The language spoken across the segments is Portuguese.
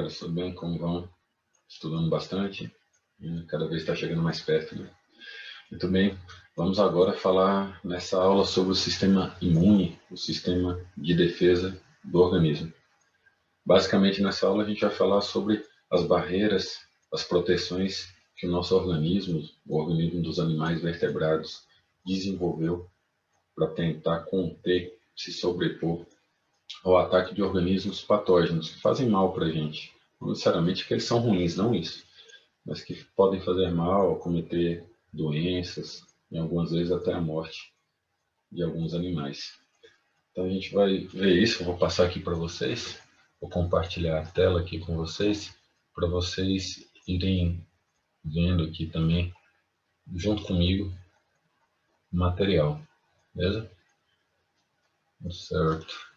senhores, tudo bem? Como vão? Estudando bastante? Cada vez está chegando mais perto, né? Muito bem, vamos agora falar nessa aula sobre o sistema imune, o sistema de defesa do organismo. Basicamente, nessa aula a gente vai falar sobre as barreiras, as proteções que o nosso organismo, o organismo dos animais vertebrados, desenvolveu para tentar conter, se sobrepor ao ataque de organismos patógenos que fazem mal para a gente. Não necessariamente que eles são ruins, não isso, mas que podem fazer mal, cometer doenças e algumas vezes até a morte de alguns animais. Então a gente vai ver isso, eu vou passar aqui para vocês, vou compartilhar a tela aqui com vocês, para vocês irem vendo aqui também, junto comigo, o material, beleza? Certo.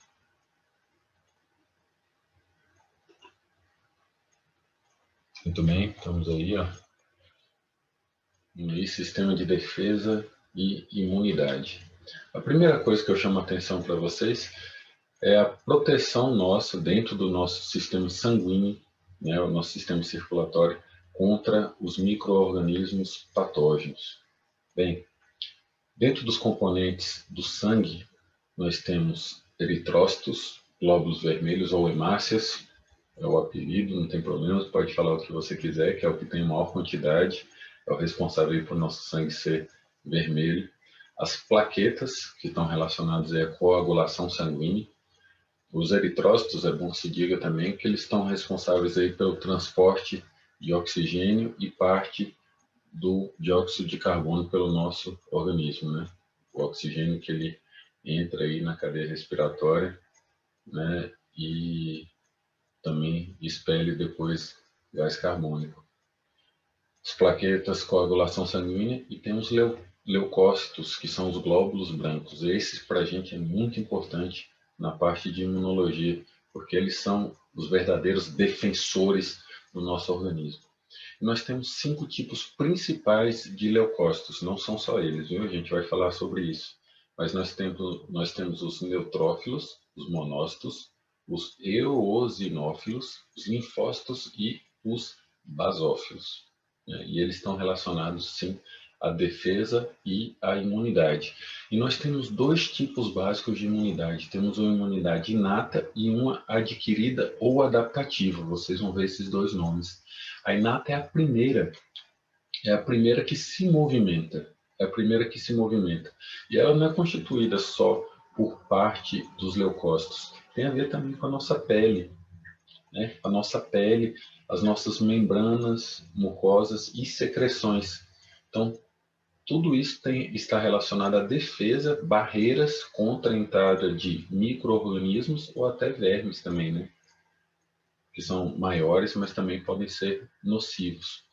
Muito bem, estamos aí, ó. E sistema de defesa e imunidade. A primeira coisa que eu chamo a atenção para vocês é a proteção nossa dentro do nosso sistema sanguíneo, né, o nosso sistema circulatório, contra os micro-organismos patógenos. Bem, dentro dos componentes do sangue, nós temos eritrócitos, glóbulos vermelhos ou hemácias, é o apelido, não tem problema, você pode falar o que você quiser, que é o que tem maior quantidade, é o responsável por nosso sangue ser vermelho. As plaquetas, que estão relacionadas à coagulação sanguínea. Os eritrócitos, é bom que se diga também que eles estão responsáveis aí pelo transporte de oxigênio e parte do dióxido de carbono pelo nosso organismo, né? O oxigênio que ele entra aí na cadeia respiratória, né? E também expele depois gás carbônico. As plaquetas, coagulação sanguínea, e tem os leucócitos, que são os glóbulos brancos. Esses, para a gente, é muito importante na parte de imunologia, porque eles são os verdadeiros defensores do nosso organismo. E nós temos 5 tipos principais de leucócitos, não são só eles, viu? A gente vai falar sobre isso. Mas nós temos os neutrófilos, os monócitos, os eosinófilos, os linfócitos e os basófilos. E eles estão relacionados, sim, à defesa e à imunidade. E nós temos 2 tipos básicos de imunidade. Temos uma imunidade inata e uma adquirida ou adaptativa. Vocês vão ver esses 2 nomes. A inata é a primeira que se movimenta. É a primeira que se movimenta. E ela não é constituída só por parte dos leucócitos. Tem a ver também com a nossa pele, né? A nossa pele, as nossas membranas mucosas e secreções. Então, tudo isso está relacionado à defesa, barreiras contra a entrada de micro-organismos ou até vermes também, né? Que são maiores, mas também podem ser nocivos.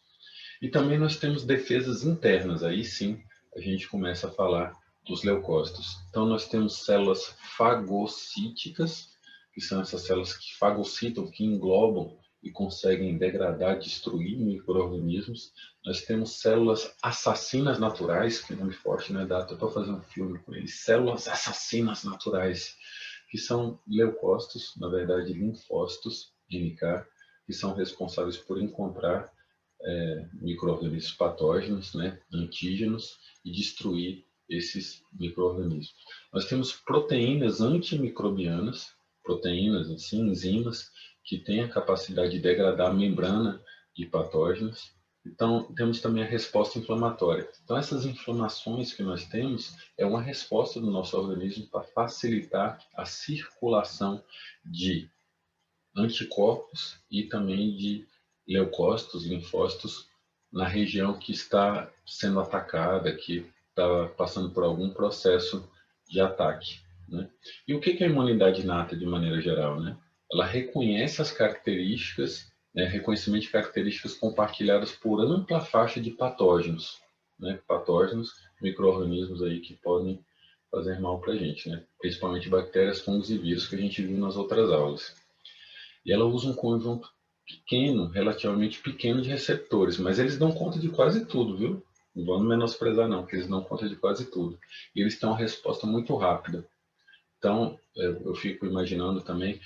E também nós temos defesas internas, aí sim a gente começa a falar dos leucócitos. Então nós temos células fagocíticas, que são essas células que fagocitam, que englobam e conseguem degradar, destruir micro-organismos. Nós temos células assassinas naturais, que nome forte, né? Dá até para fazer um filme com eles. Células assassinas naturais, que são leucócitos, na verdade linfócitos, NK, que são responsáveis por encontrar micro-organismos patógenos, né, antígenos, e destruir esses micro-organismos. Nós temos proteínas antimicrobianas, proteínas, assim, enzimas, que têm a capacidade de degradar a membrana de patógenos. Então, temos também a resposta inflamatória. Então, essas inflamações que nós temos é uma resposta do nosso organismo para facilitar a circulação de anticorpos e também de leucócitos, linfócitos na região que está sendo atacada, que está passando por algum processo de ataque, né? E o que é a imunidade inata de maneira geral, né? Ela reconhece as características, né, reconhecimento de características compartilhadas por ampla faixa de patógenos, né? Patógenos, micro-organismos aí que podem fazer mal para a gente, né? Principalmente bactérias, fungos e vírus que a gente viu nas outras aulas. E ela usa um conjunto pequeno, relativamente pequeno de receptores, mas eles dão conta de quase tudo, viu? Não vamos menosprezar não, porque eles dão conta de quase tudo. E eles têm uma resposta muito rápida. Então, eu fico imaginando também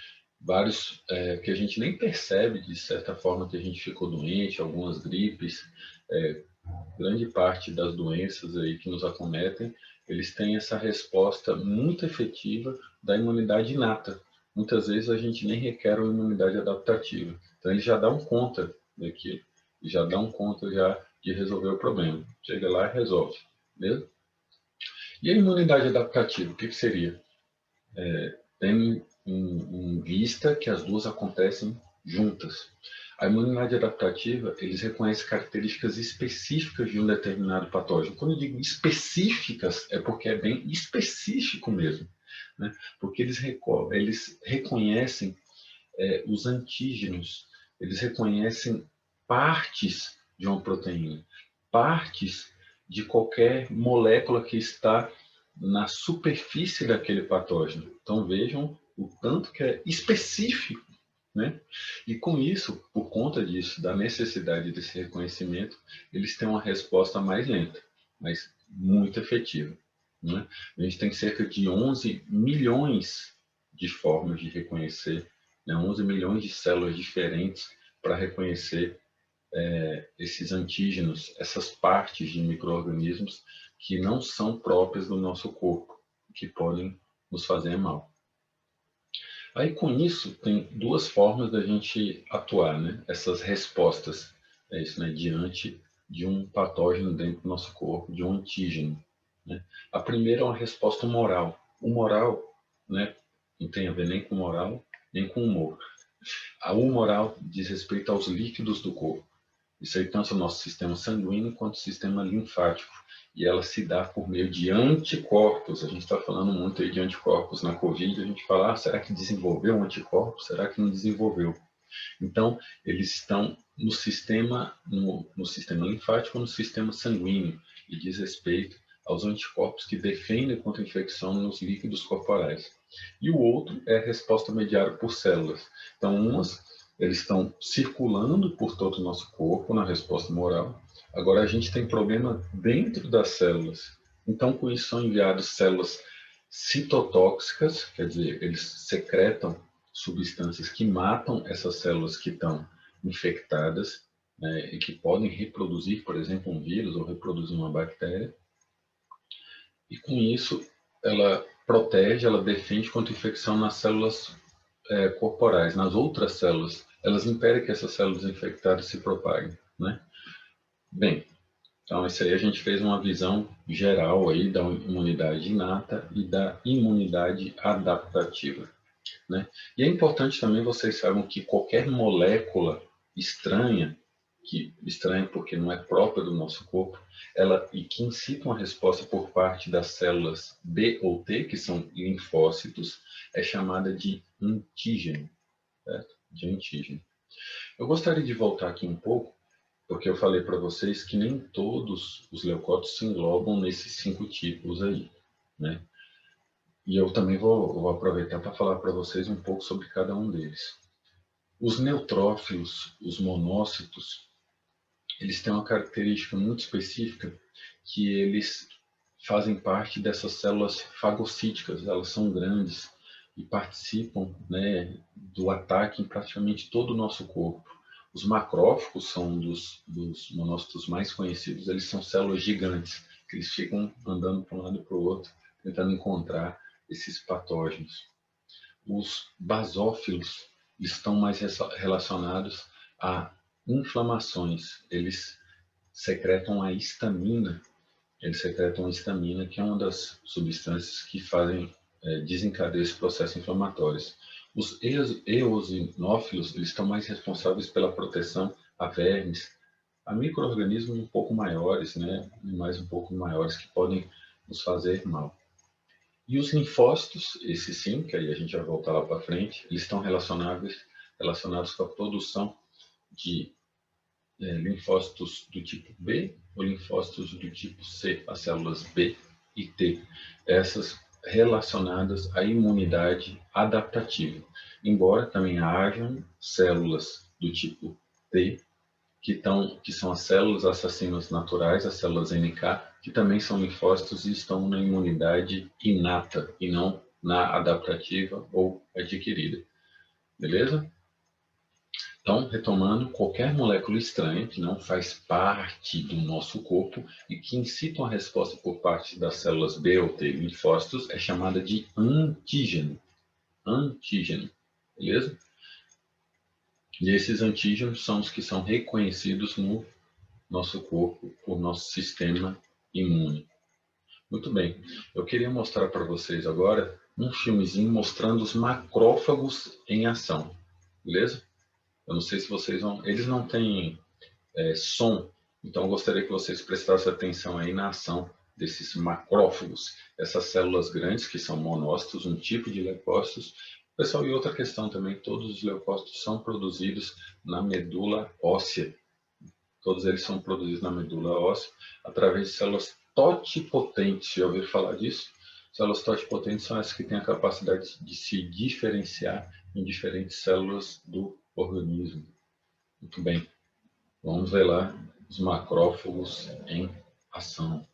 vários que a gente nem percebe, de certa forma, que a gente ficou doente, algumas gripes, grande parte das doenças aí que nos acometem, eles têm essa resposta muito efetiva da imunidade inata. Muitas vezes a gente nem requer uma imunidade adaptativa. Então eles já dão conta daquilo, já dão conta já de resolver o problema. Chega lá e resolve, beleza? E a imunidade adaptativa, o que seria? Tendo em vista que as duas acontecem juntas. A imunidade adaptativa, eles reconhecem características específicas de um determinado patógeno. Quando eu digo específicas, é porque é bem específico mesmo, né? Porque eles reconhecem os antígenos, eles reconhecem partes de uma proteína, partes de qualquer molécula que está na superfície daquele patógeno. Então vejam o tanto que é específico, né? E com isso, por conta disso, da necessidade desse reconhecimento, eles têm uma resposta mais lenta, mas muito efetiva, né? A gente tem cerca de 11 milhões de formas de reconhecer, né? 11 milhões de células diferentes para reconhecer esses antígenos, essas partes de micro-organismos que não são próprias do nosso corpo, que podem nos fazer mal. Aí, com isso, tem duas formas da gente atuar, né? Essas respostas, isso, né? Diante de um patógeno dentro do nosso corpo, de um antígeno, né? A primeira é uma resposta moral. O moral, né? Não tem a ver nem com moral, nem com humor. A humoral diz respeito aos líquidos do corpo. Isso aí tanto o nosso sistema sanguíneo quanto o sistema linfático. E ela se dá por meio de anticorpos. A gente está falando muito aí de anticorpos na Covid. A gente fala, será que desenvolveu um anticorpo? Será que não desenvolveu? Então, eles estão no sistema linfático, no sistema sanguíneo, e diz respeito aos anticorpos que defendem contra a infecção nos líquidos corporais. E o outro é a resposta mediada por células. Então, eles estão circulando por todo o nosso corpo na resposta moral. Agora, a gente tem problema dentro das células. Então, com isso, são enviadas células citotóxicas, quer dizer, eles secretam substâncias que matam essas células que estão infectadas, né, e que podem reproduzir, por exemplo, um vírus ou reproduzir uma bactéria. E com isso, ela protege, ela defende contra infecção nas células corporais, nas outras células. Elas impedem que essas células infectadas se propaguem, né? Bem, então isso aí a gente fez uma visão geral aí da imunidade inata e da imunidade adaptativa, né? E é importante também vocês saibam que qualquer molécula estranha, que estranha porque não é própria do nosso corpo, e que incita uma resposta por parte das células B ou T, que são linfócitos, é chamada de antígeno, certo? De antígeno. Eu gostaria de voltar aqui um pouco, porque eu falei para vocês que nem todos os leucócitos se englobam nesses 5 tipos aí, né? E eu também vou aproveitar para falar para vocês um pouco sobre cada um deles. Os neutrófilos, os monócitos, eles têm uma característica muito específica, que eles fazem parte dessas células fagocíticas. Elas são grandes e participam, né, do ataque em praticamente todo o nosso corpo. Os macrófagos são um dos monócitos mais conhecidos. Eles são células gigantes, que eles ficam andando para um lado e para o outro, tentando encontrar esses patógenos. Os basófilos estão mais relacionados a inflamações. Eles secretam a histamina. Eles secretam a histamina, que é uma das substâncias que desencadeiam esse processo inflamatório. Os eosinófilos, eles estão mais responsáveis pela proteção a vermes, a micro-organismos um pouco maiores, né? Animais um pouco maiores que podem nos fazer mal. E os linfócitos, esses sim, que aí a gente vai voltar lá para frente, eles estão relacionados com a produção de linfócitos do tipo B ou linfócitos do tipo C, as células B e T, essas relacionadas à imunidade adaptativa, embora também hajam células do tipo T, que são as células assassinas naturais, as células NK, que também são linfócitos e estão na imunidade inata e não na adaptativa ou adquirida. beleza? Então, retomando, qualquer molécula estranha que não faz parte do nosso corpo e que incita uma resposta por parte das células B ou T linfócitos é chamada de antígeno. Antígeno, beleza? E esses antígenos são os que são reconhecidos no nosso corpo por nosso sistema imune. Muito bem, eu queria mostrar para vocês agora um filmezinho mostrando os macrófagos em ação, beleza? Eu não sei se vocês vão... Eles não têm som, então eu gostaria que vocês prestassem atenção aí na ação desses macrófagos, essas células grandes que são monócitos, um tipo de leucócitos. Pessoal, e outra questão também, todos os leucócitos são produzidos na medula óssea. Todos eles são produzidos na medula óssea através de células totipotentes. Já ouviram falar disso? Células totipotentes são essas que têm a capacidade de se diferenciar em diferentes células do organismo. Muito bem. Vamos ver lá os macrófagos em ação.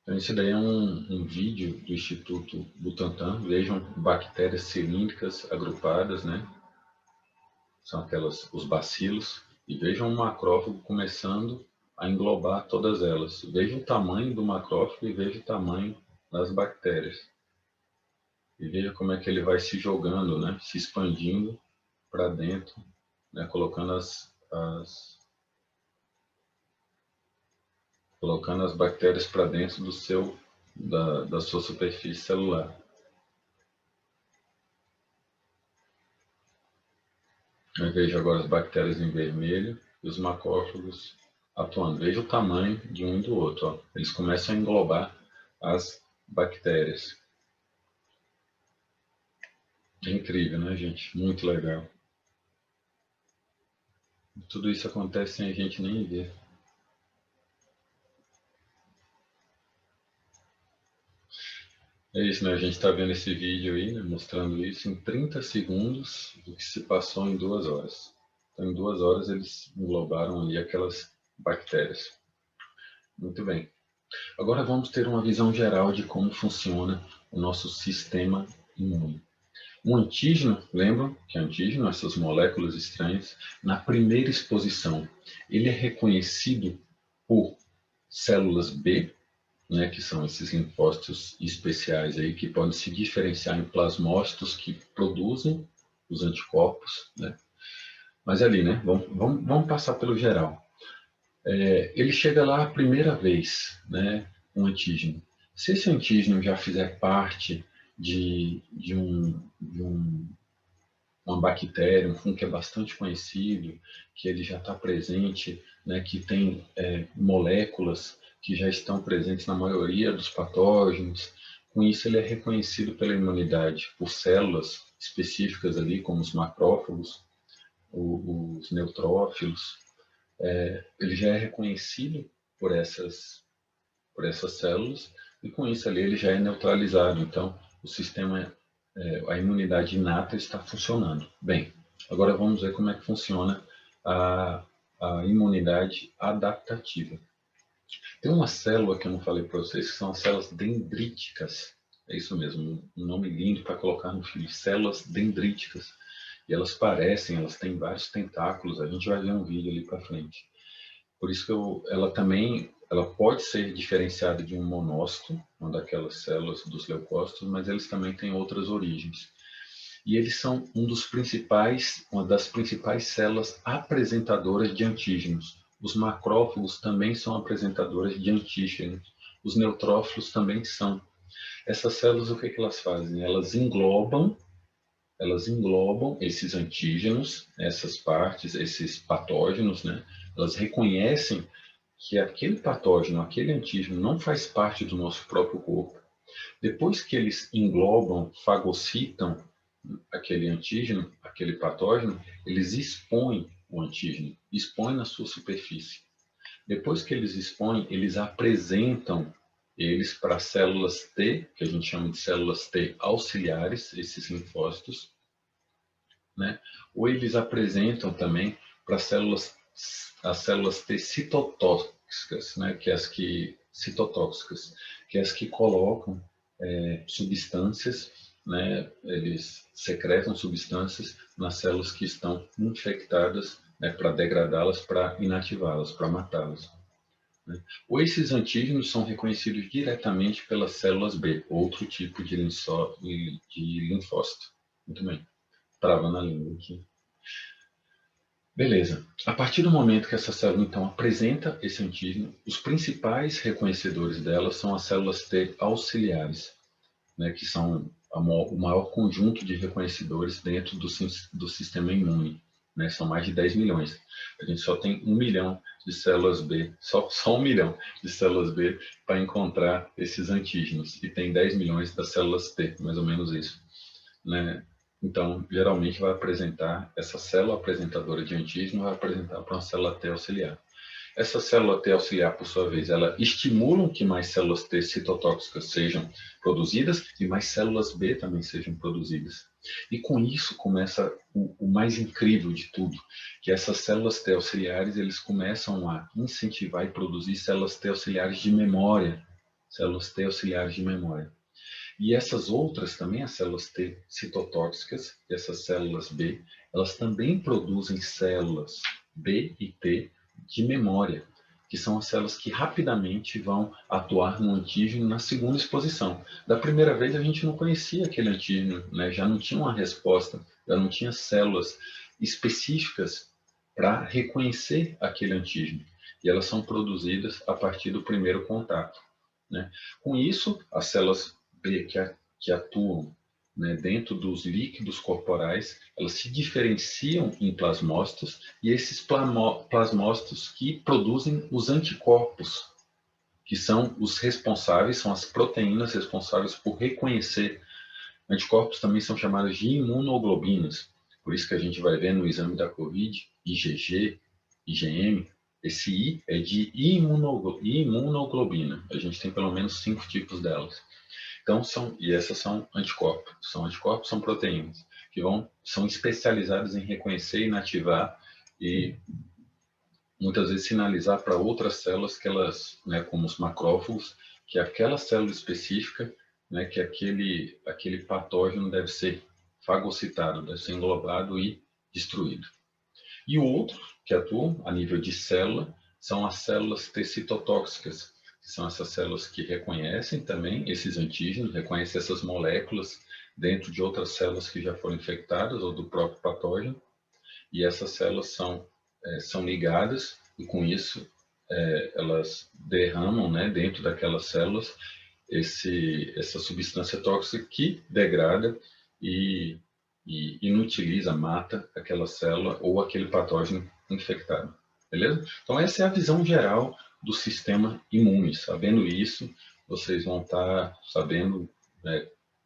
Então, esse daí é um vídeo do Instituto Butantan. Vejam bactérias cilíndricas agrupadas, né? São aquelas, os bacilos. E vejam um macrófago começando a englobar todas elas. Veja o tamanho do macrófago e veja o tamanho das bactérias. E veja como é que ele vai se jogando, né? Se expandindo para dentro, né? Colocando as bactérias para dentro da sua superfície celular. Eu vejo agora as bactérias em vermelho e os macrófagos atuando. Veja o tamanho de um e do outro. Ó. Eles começam a englobar as bactérias. É incrível, né, gente? Muito legal. Tudo isso acontece sem a gente nem ver. É isso, né? A gente está vendo esse vídeo aí, né? Mostrando isso em 30 segundos do que se passou em 2 horas. Então, em 2 horas eles englobaram ali aquelas bactérias. Muito bem. Agora vamos ter uma visão geral de como funciona o nosso sistema imune. Um antígeno, lembram que antígeno, essas moléculas estranhas, na primeira exposição, ele é reconhecido por células B, né, que são esses linfócitos especiais aí, que podem se diferenciar em plasmócitos que produzem os anticorpos, né? Mas ali, né, vamos passar pelo geral. Ele chega lá a primeira vez, né, um antígeno. Se esse antígeno já fizer parte de uma bactéria, um fungo que é bastante conhecido, que ele já está presente, né, que tem moléculas que já estão presentes na maioria dos patógenos. Com isso, ele é reconhecido pela imunidade por células específicas ali, como os macrófagos, os neutrófilos. Ele já é reconhecido por essas células e com isso ali ele já é neutralizado. Então, o sistema, a imunidade inata está funcionando. Bem, agora vamos ver como é que funciona a imunidade adaptativa. Tem uma célula que eu não falei para vocês, que são as células dendríticas. É isso mesmo, um nome lindo para colocar no filme, células dendríticas. E elas têm vários tentáculos, a gente vai ver um vídeo ali para frente. Por isso que ela pode ser diferenciada de um monócito, uma daquelas células dos leucócitos, mas eles também têm outras origens. E eles são uma das principais células apresentadoras de antígenos. Os macrófagos também são apresentadoras de antígenos. Os neutrófilos também são. Essas células, o que elas fazem? Elas englobam esses antígenos, essas partes, esses patógenos, né? Elas reconhecem que aquele patógeno, aquele antígeno não faz parte do nosso próprio corpo. Depois que eles englobam, fagocitam aquele antígeno, aquele patógeno, eles expõem o antígeno, expõem na sua superfície. Depois que eles expõem, eles apresentam eles para células T, que a gente chama de células T auxiliares, esses linfócitos, né? Ou eles apresentam também para as células T citotóxicas, né? Que é as que citotóxicas, que é as que colocam substâncias, né, eles secretam substâncias nas células que estão infectadas, né, para degradá-las, para inativá-las, para matá-las. Né? Ou esses antígenos são reconhecidos diretamente pelas células B, outro tipo de linfócito. Muito bem. Travando a língua aqui. Beleza. A partir do momento que essa célula, então, apresenta esse antígeno, os principais reconhecedores dela são as células T auxiliares, né, que são o maior conjunto de reconhecedores dentro do sistema imune. Né, são mais de 10 milhões. A gente só tem 1 milhão de células B, só 1 milhão de células B para encontrar esses antígenos. E tem 10 milhões das células T, mais ou menos isso. Né? Então, geralmente vai apresentar, essa célula apresentadora de antígeno vai apresentar para uma célula T auxiliar. Essa célula T auxiliar, por sua vez, ela estimula que mais células T citotóxicas sejam produzidas e mais células B também sejam produzidas. E com isso começa o mais incrível de tudo, que essas células T auxiliares, eles começam a incentivar e produzir células T auxiliares de memória. Células T auxiliares de memória. E essas outras também, as células T citotóxicas, essas células B, elas também produzem células B e T de memória, que são as células que rapidamente vão atuar no antígeno na segunda exposição. Da primeira vez a gente não conhecia aquele antígeno, né? Já não tinha uma resposta, já não tinha células específicas para reconhecer aquele antígeno. E elas são produzidas a partir do primeiro contato. Né? Com isso, as células B que atuam, né, dentro dos líquidos corporais, elas se diferenciam em plasmócitos, e esses plasmócitos que produzem os anticorpos, que são os responsáveis, são as proteínas responsáveis por reconhecer. Anticorpos também são chamados de imunoglobinas, por isso que a gente vai ver no exame da COVID, IgG, IgM, esse I é de imunoglobina. A gente tem pelo menos 5 tipos delas. Então, e essas são anticorpos. São proteínas que são especializadas em reconhecer, inativar e muitas vezes sinalizar para outras células que elas, né, como os macrófagos, que aquela célula específica, né, que aquele patógeno deve ser fagocitado, deve ser englobado e destruído. E o outro que atuam a nível de célula são as células T citotóxicas, que são essas células que reconhecem também esses antígenos, reconhecem essas moléculas dentro de outras células que já foram infectadas ou do próprio patógeno, e essas células são ligadas, e com isso elas derramam, né, dentro daquelas células essa substância tóxica que degrada e inutiliza, mata aquela célula ou aquele patógeno infectado. Beleza? Então essa é a visão geral do sistema imune. Sabendo isso, vocês vão estar sabendo,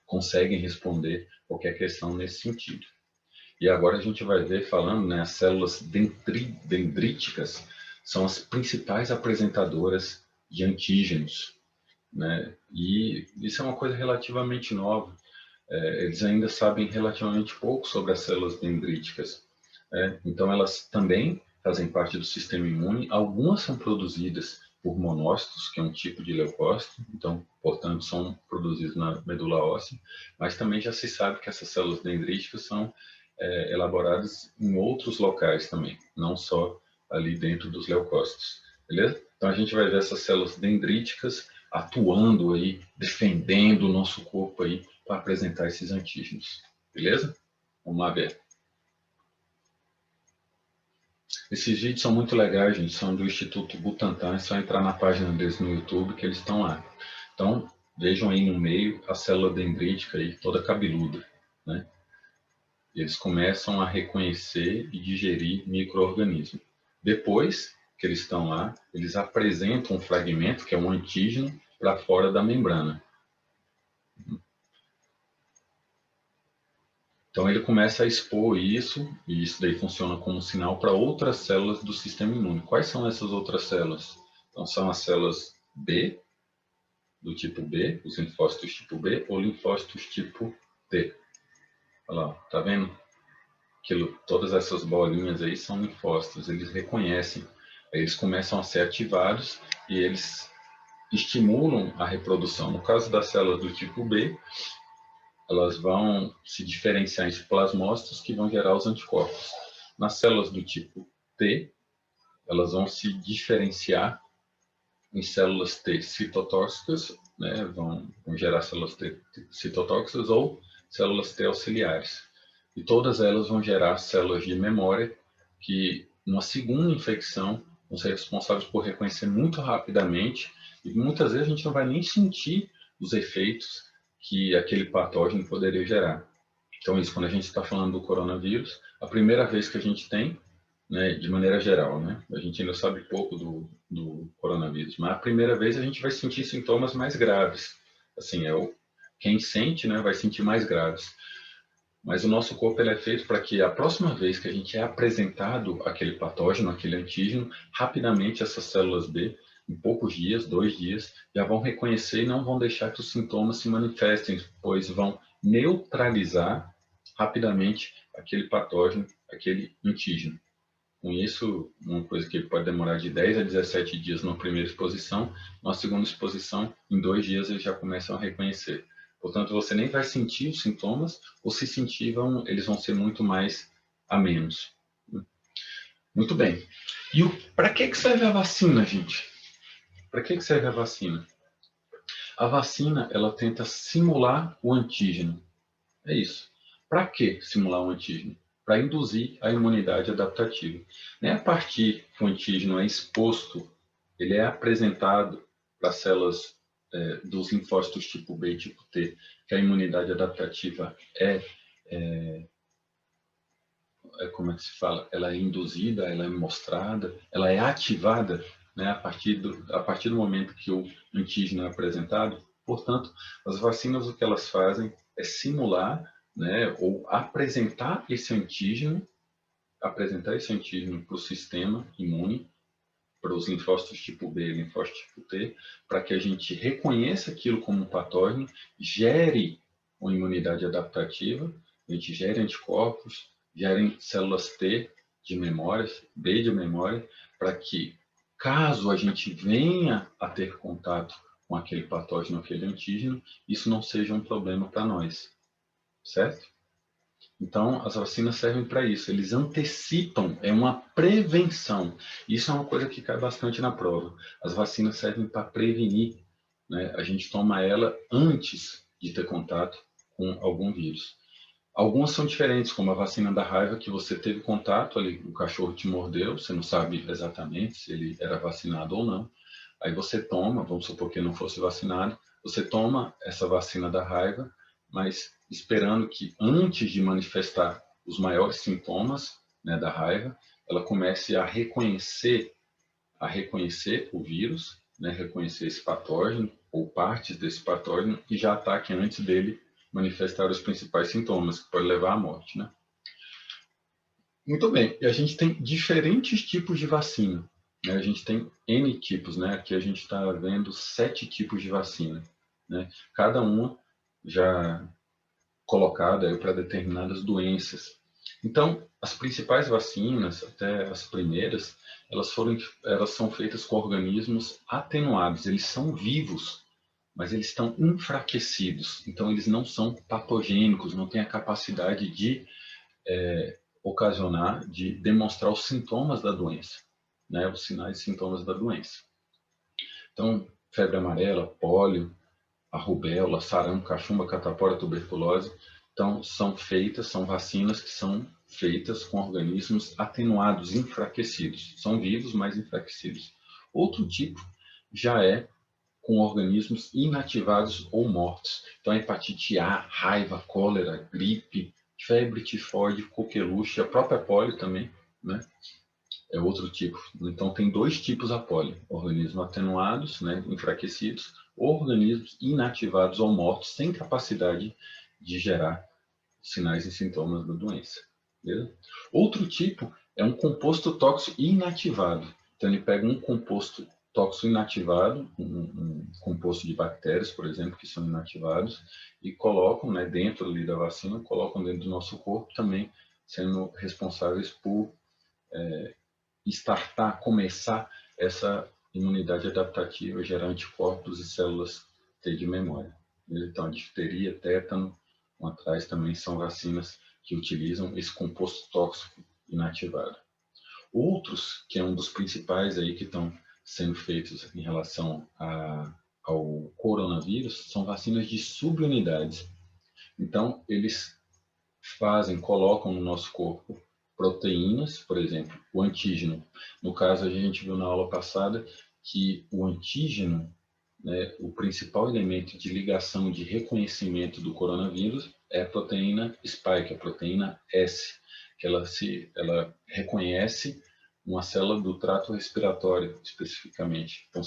conseguem responder qualquer questão nesse sentido. E agora a gente vai ver falando, né, as células dendríticas são as principais apresentadoras de antígenos, né? E isso é uma coisa relativamente nova. Eles ainda sabem relativamente pouco sobre as células dendríticas. Então elas também fazem parte do sistema imune. Algumas são produzidas por monócitos, que é um tipo de leucócito, então, portanto, são produzidos na medula óssea, mas também já se sabe que essas células dendríticas são elaboradas em outros locais também, não só ali dentro dos leucócitos, beleza? Então a gente vai ver essas células dendríticas atuando aí, defendendo o nosso corpo aí para apresentar esses antígenos, beleza? Vamos lá ver. Esses vídeos são muito legais, gente, são do Instituto Butantan, é só entrar na página deles no YouTube que eles estão lá. Então, vejam aí no meio a célula dendrítica aí, toda cabeluda, né? Eles começam a reconhecer e digerir micro-organismos. Depois que eles estão lá, eles apresentam um fragmento, que é um antígeno, para fora da membrana. Então ele começa a expor isso, e isso daí funciona como sinal para outras células do sistema imune. Quais são essas outras células? Então são as células B, do tipo B, os linfócitos tipo B, ou linfócitos tipo T. Olha lá, tá vendo? Todas essas bolinhas aí são linfócitos, eles reconhecem. Aí eles começam a ser ativados e eles estimulam a reprodução. No caso das células do tipo B, elas vão se diferenciar em plasmócitos que vão gerar os anticorpos. Nas células do tipo T, elas vão se diferenciar em células T citotóxicas, né, vão gerar células T citotóxicas ou células T auxiliares. E todas elas vão gerar células de memória que, numa segunda infecção, vão ser responsáveis por reconhecer muito rapidamente e muitas vezes a gente não vai nem sentir os efeitos que aquele patógeno poderia gerar. Então, isso, quando a gente está falando do coronavírus, a primeira vez que a gente tem, né, de maneira geral, né, a gente ainda sabe pouco do coronavírus, mas a primeira vez a gente vai sentir sintomas mais graves. Assim, quem sente, né, vai sentir mais graves. Mas o nosso corpo ele é feito para que a próxima vez que a gente é apresentado aquele patógeno, aquele antígeno, rapidamente essas células B, em poucos dias, 2 dias, já vão reconhecer e não vão deixar que os sintomas se manifestem, pois vão neutralizar rapidamente aquele patógeno, aquele antígeno. Com isso, uma coisa que pode demorar de 10 a 17 dias na primeira exposição, na segunda exposição, em 2 dias eles já começam a reconhecer. Portanto, você nem vai sentir os sintomas, ou se sentir, eles vão ser muito mais a menos. Muito bem. E para que serve a vacina, gente? Para que serve a vacina? A vacina, ela tenta simular o antígeno. É isso. Para que simular um antígeno? Para induzir a imunidade adaptativa. Nem a partir que o antígeno é exposto, ele é apresentado para as células dos linfócitos tipo B e tipo T, que a imunidade adaptativa como é que se fala? Ela é induzida, ela é mostrada, ela é ativada, né, a partir do momento que o antígeno é apresentado. Portanto, as vacinas, o que elas fazem é simular, né, ou apresentar esse antígeno para o sistema imune, para os linfócitos tipo B e linfócitos tipo T, para que a gente reconheça aquilo como um patógeno, gere uma imunidade adaptativa, a gente gere anticorpos, gerem células T de memória, B de memória, para que, caso a gente venha a ter contato com aquele patógeno, aquele antígeno, isso não seja um problema para nós, certo? Então, as vacinas servem para isso. Eles antecipam, é uma prevenção. Isso é uma coisa que cai bastante na prova. As vacinas servem para prevenir, né? A gente toma ela antes de ter contato com algum vírus. Algumas são diferentes, como a vacina da raiva, que você teve contato ali, o cachorro te mordeu, você não sabe exatamente se ele era vacinado ou não. Aí você toma, vamos supor que ele não fosse vacinado, você toma essa vacina da raiva, mas esperando que antes de manifestar os maiores sintomas, né, da raiva, ela comece a reconhecer o vírus, né, reconhecer esse patógeno ou partes desse patógeno e já ataque antes dele manifestar os principais sintomas, que pode levar à morte, né? Muito bem, e a gente tem diferentes tipos de vacina, né? A gente tem N tipos, né? Aqui a gente está vendo 7 tipos de vacina, né? Cada uma já colocada para determinadas doenças. Então, as principais vacinas, até as primeiras, elas são feitas com organismos atenuados, eles são vivos, mas eles estão enfraquecidos, então eles não são patogênicos, não têm a capacidade de ocasionar, de demonstrar os sintomas da doença, né, os sinais e sintomas da doença. Então, febre amarela, pólio, a rubéola, sarampo, cachumba, catapora, tuberculose, então são vacinas que são feitas com organismos atenuados, enfraquecidos. São vivos, mas enfraquecidos. Outro tipo já é com organismos inativados ou mortos. Então, a hepatite A, raiva, cólera, gripe, febre tifoide, coqueluche, a própria polio também, né? É outro tipo. Então, tem 2 tipos a polio: organismos atenuados, né, enfraquecidos, ou organismos inativados ou mortos, sem capacidade de gerar sinais e sintomas da doença. Beleza? Outro tipo é um composto tóxico inativado. Então, ele pega um composto tóxico inativado, um composto de bactérias, por exemplo, que são inativados, e colocam, né, dentro ali da vacina, colocam dentro do nosso corpo também, sendo responsáveis por começar essa imunidade adaptativa, gerar anticorpos e células T de memória. Então, a difteria, tétano, atrás também são vacinas que utilizam esse composto tóxico inativado. Outros, que é um dos principais aí que estão sendo feitos em relação ao coronavírus, são vacinas de subunidades. Então, eles colocam no nosso corpo proteínas, por exemplo, o antígeno. No caso, a gente viu na aula passada que o antígeno, né, o principal elemento de ligação de reconhecimento do coronavírus é a proteína spike, a proteína S, que ela reconhece uma célula do trato respiratório, especificamente. Então,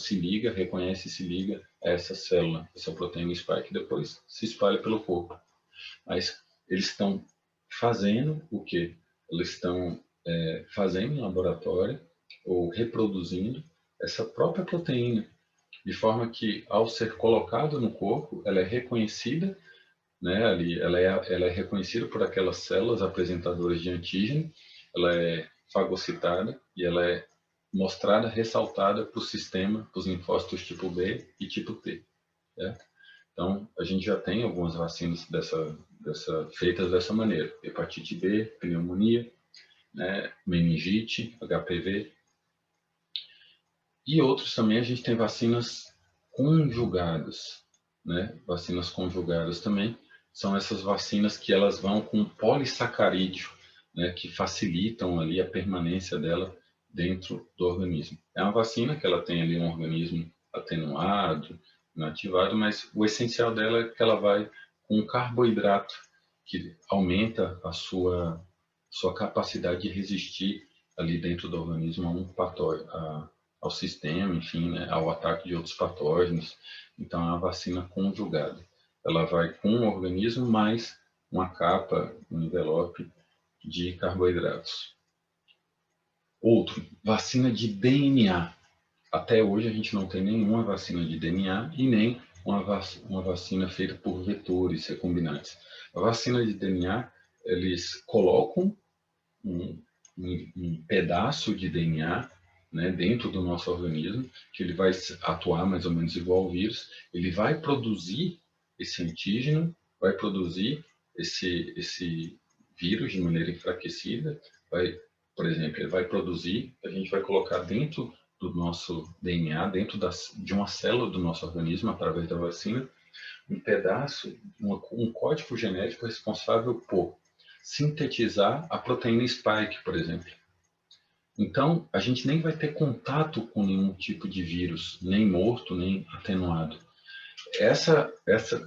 reconhece e se liga a essa célula, essa proteína spike, depois se espalha pelo corpo. Mas eles estão fazendo o quê? Eles estão fazendo em laboratório ou reproduzindo essa própria proteína, de forma que, ao ser colocado no corpo, ela é reconhecida, né, ela é reconhecida por aquelas células apresentadoras de antígeno, ela é fagocitada e ela é mostrada, ressaltada para o sistema, para os linfócitos tipo B e tipo T. Certo? Então, a gente já tem algumas vacinas feitas dessa maneira. Hepatite B, pneumonia, né, meningite, HPV. E outros também, a gente tem vacinas conjugadas. Né? Vacinas conjugadas também são essas vacinas que elas vão com polissacarídeo, né, que facilitam ali a permanência dela dentro do organismo. É uma vacina que ela tem ali um organismo atenuado, inativado, mas o essencial dela é que ela vai com um carboidrato que aumenta a sua capacidade de resistir ali dentro do organismo a um patógeno, ao sistema, enfim, né, ao ataque de outros patógenos. Então, é uma vacina conjugada. Ela vai com o organismo mais uma capa, um envelope de carboidratos. Outro, vacina de DNA. Até hoje a gente não tem nenhuma vacina de DNA e nem uma vacina feita por vetores recombinantes. A vacina de DNA, eles colocam um pedaço de DNA, né, dentro do nosso organismo, que ele vai atuar mais ou menos igual ao vírus, ele vai produzir esse antígeno, vai produzir esse vírus de maneira enfraquecida, por exemplo, ele vai produzir, a gente vai colocar dentro do nosso DNA, dentro de uma célula do nosso organismo, através da vacina, um pedaço, um código genético responsável por sintetizar a proteína spike, por exemplo. Então, a gente nem vai ter contato com nenhum tipo de vírus, nem morto, nem atenuado.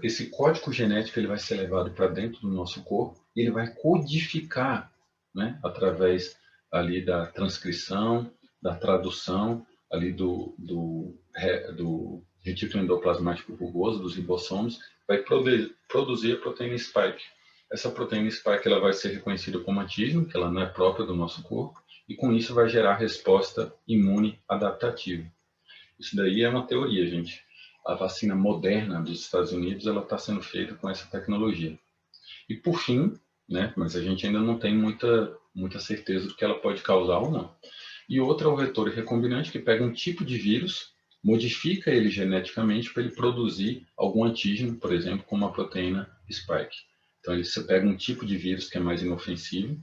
Esse código genético ele vai ser levado para dentro do nosso corpo e ele vai codificar, né, através ali da transcrição, da tradução ali do retículo endoplasmático rugoso, dos ribossomos, vai produzir a proteína spike. Essa proteína spike ela vai ser reconhecida como antígeno, que ela não é própria do nosso corpo, e com isso vai gerar resposta imune adaptativa. Isso daí é uma teoria, gente. A vacina moderna dos Estados Unidos ela está sendo feita com essa tecnologia. E por fim, né, mas a gente ainda não tem muita certeza do que ela pode causar ou não. E outra é o vetor recombinante, que pega um tipo de vírus, modifica ele geneticamente para ele produzir algum antígeno, por exemplo, como a proteína spike. Então, você pega um tipo de vírus que é mais inofensivo,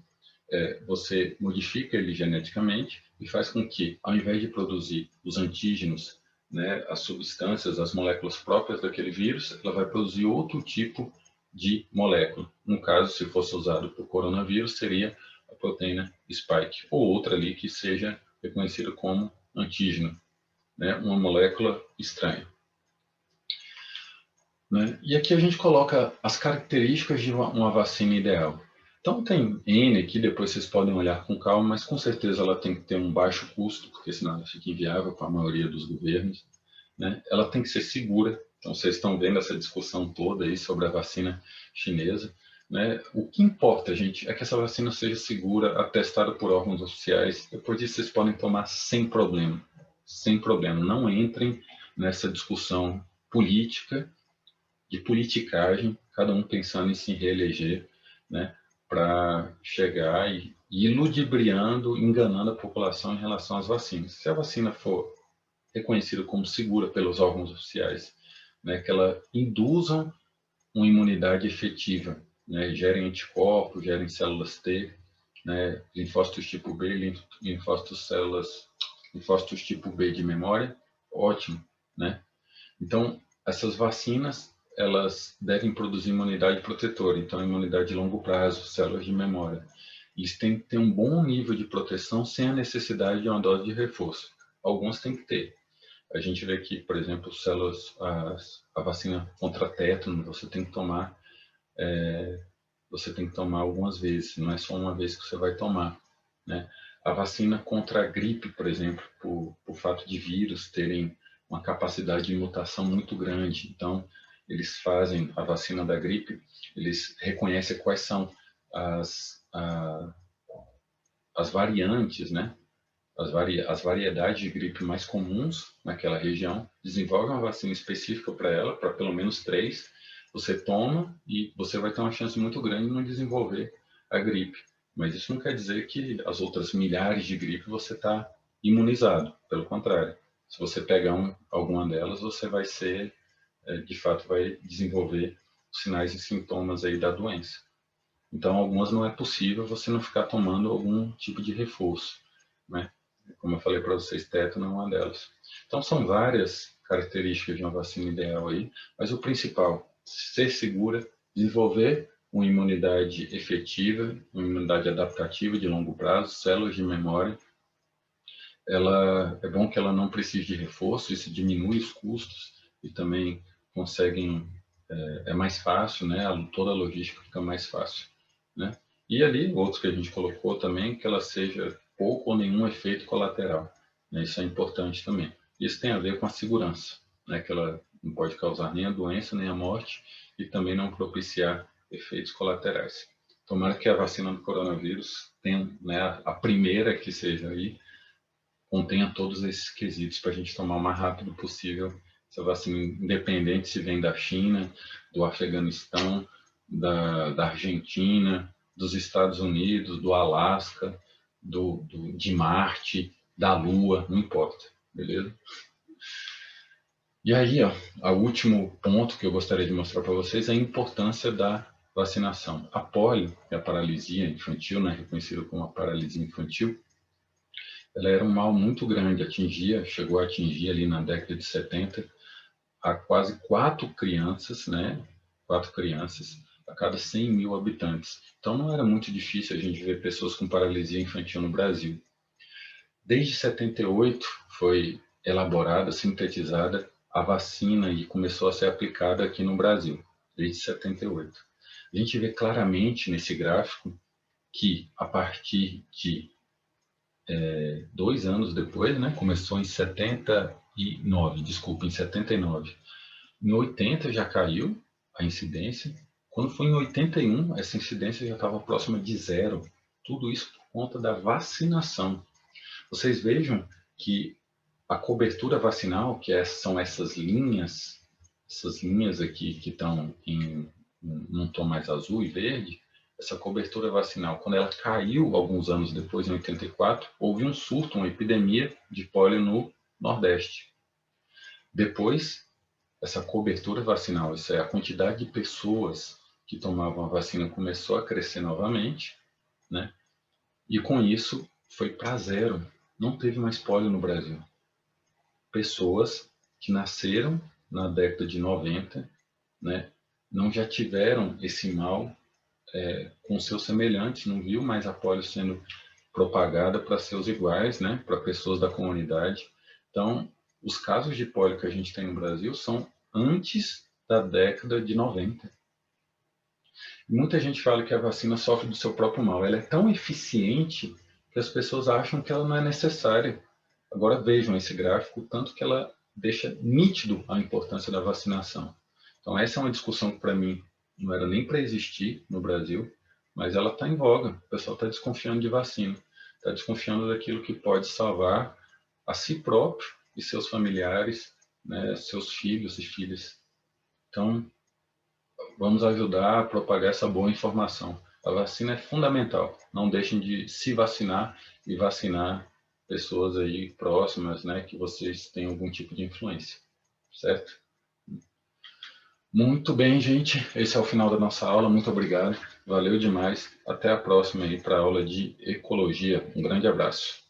você modifica ele geneticamente e faz com que, ao invés de produzir os antígenos, né, as substâncias, as moléculas próprias daquele vírus, ela vai produzir outro tipo de molécula. No caso, se fosse usado para o coronavírus, seria a proteína spike, ou outra ali que seja reconhecida como antígeno, né, uma molécula estranha. Né? E aqui a gente coloca as características de uma vacina ideal. Então tem N aqui, depois vocês podem olhar com calma, mas com certeza ela tem que ter um baixo custo, porque senão ela fica inviável para a maioria dos governos. Né? Ela tem que ser segura, então vocês estão vendo essa discussão toda aí sobre a vacina chinesa. Né? O que importa, gente, é que essa vacina seja segura, atestada por órgãos oficiais, depois disso vocês podem tomar sem problema. Sem problema, não entrem nessa discussão política, de politicagem, cada um pensando em se reeleger, né, para chegar e ir ludibriando, enganando a população em relação às vacinas. Se a vacina for reconhecida como segura pelos órgãos oficiais, né, que ela induzam uma imunidade efetiva, né, gerem anticorpos, gerem células T, né, linfócitos tipo B, linfócitos tipo B de memória, ótimo, né? Então, essas vacinas, elas devem produzir imunidade protetora, então imunidade de longo prazo, células de memória. Eles têm que ter um bom nível de proteção sem a necessidade de uma dose de reforço. Alguns têm que ter. A gente vê que, por exemplo, a vacina contra tétano, você tem que tomar algumas vezes, não é só uma vez que você vai tomar, né? A vacina contra a gripe, por exemplo, por fato de vírus terem uma capacidade de mutação muito grande, então eles fazem a vacina da gripe, eles reconhecem quais são as, a, as variantes, né? As variedades de gripe mais comuns naquela região, desenvolve uma vacina específica para ela, para pelo menos 3, você toma e você vai ter uma chance muito grande de não desenvolver a gripe. Mas isso não quer dizer que as outras milhares de gripe você está imunizado, pelo contrário. Se você pegar alguma delas, você vai ser, de fato, vai desenvolver sinais e sintomas aí da doença. Então, algumas não é possível você não ficar tomando algum tipo de reforço, né? Como eu falei para vocês, tétano é uma delas. Então, são várias características de uma vacina ideal aí, mas o principal, ser segura, desenvolver uma imunidade efetiva, uma imunidade adaptativa de longo prazo, células de memória. É bom que ela não precise de reforço, isso diminui os custos e também conseguem, é mais fácil, né? Toda a logística fica mais fácil, né? E ali, outros que a gente colocou também, que ela seja pouco ou nenhum efeito colateral, né? Isso é importante também. Isso tem a ver com a segurança, né? Que ela não pode causar nem a doença, nem a morte e também não propiciar efeitos colaterais. Tomara que a vacina do coronavírus tenha, né, a primeira que seja aí, contenha todos esses quesitos para a gente tomar o mais rápido possível essa vacina, independente se vem da China, do Afeganistão, da Argentina, dos Estados Unidos, do Alasca, de Marte, da Lua, não importa, beleza? E aí, ó, o último ponto que eu gostaria de mostrar para vocês é a importância da vacinação. A polio, que é a paralisia infantil, né, reconhecida como a paralisia infantil, ela era um mal muito grande, chegou a atingir ali na década de 70 a quase 4 crianças, né? 4 crianças a cada 100 mil habitantes. Então não era muito difícil a gente ver pessoas com paralisia infantil no Brasil. Desde 78 foi elaborada, sintetizada a vacina e começou a ser aplicada aqui no Brasil, desde 78. A gente vê claramente nesse gráfico que a partir de 2 anos depois, né? Começou em 79, desculpa, em 79. Em 80 já caiu a incidência. Quando foi em 81, essa incidência já estava próxima de zero. Tudo isso por conta da vacinação. Vocês vejam que a cobertura vacinal, são essas linhas aqui que estão em um tom mais azul e verde, essa cobertura vacinal, quando ela caiu alguns anos depois, em 84, houve um surto, uma epidemia de pólio no Nordeste. Depois, essa cobertura vacinal, isso é, a quantidade de pessoas que tomavam a vacina começou a crescer novamente, né? E com isso foi para zero. Não teve mais pólio no Brasil. Pessoas que nasceram na década de 90, né, não já tiveram esse mal com seus semelhantes, não viu mais a polio sendo propagada para seus iguais, né, para pessoas da comunidade. Então, os casos de polio que a gente tem no Brasil são antes da década de 90. E muita gente fala que a vacina sofre do seu próprio mal. Ela é tão eficiente que as pessoas acham que ela não é necessária. Agora vejam esse gráfico, tanto que ela deixa nítido a importância da vacinação. Então essa é uma discussão que para mim não era nem para existir no Brasil, mas ela está em voga. O pessoal está desconfiando de vacina, está desconfiando daquilo que pode salvar a si próprio e seus familiares, né, seus filhos e filhas. Então vamos ajudar a propagar essa boa informação. A vacina é fundamental. Não deixem de se vacinar e vacinar pessoas aí próximas, né, que vocês têm algum tipo de influência, certo? Muito bem, gente. Esse é o final da nossa aula. Muito obrigado. Valeu demais. Até a próxima aí para a aula de ecologia. Um grande abraço.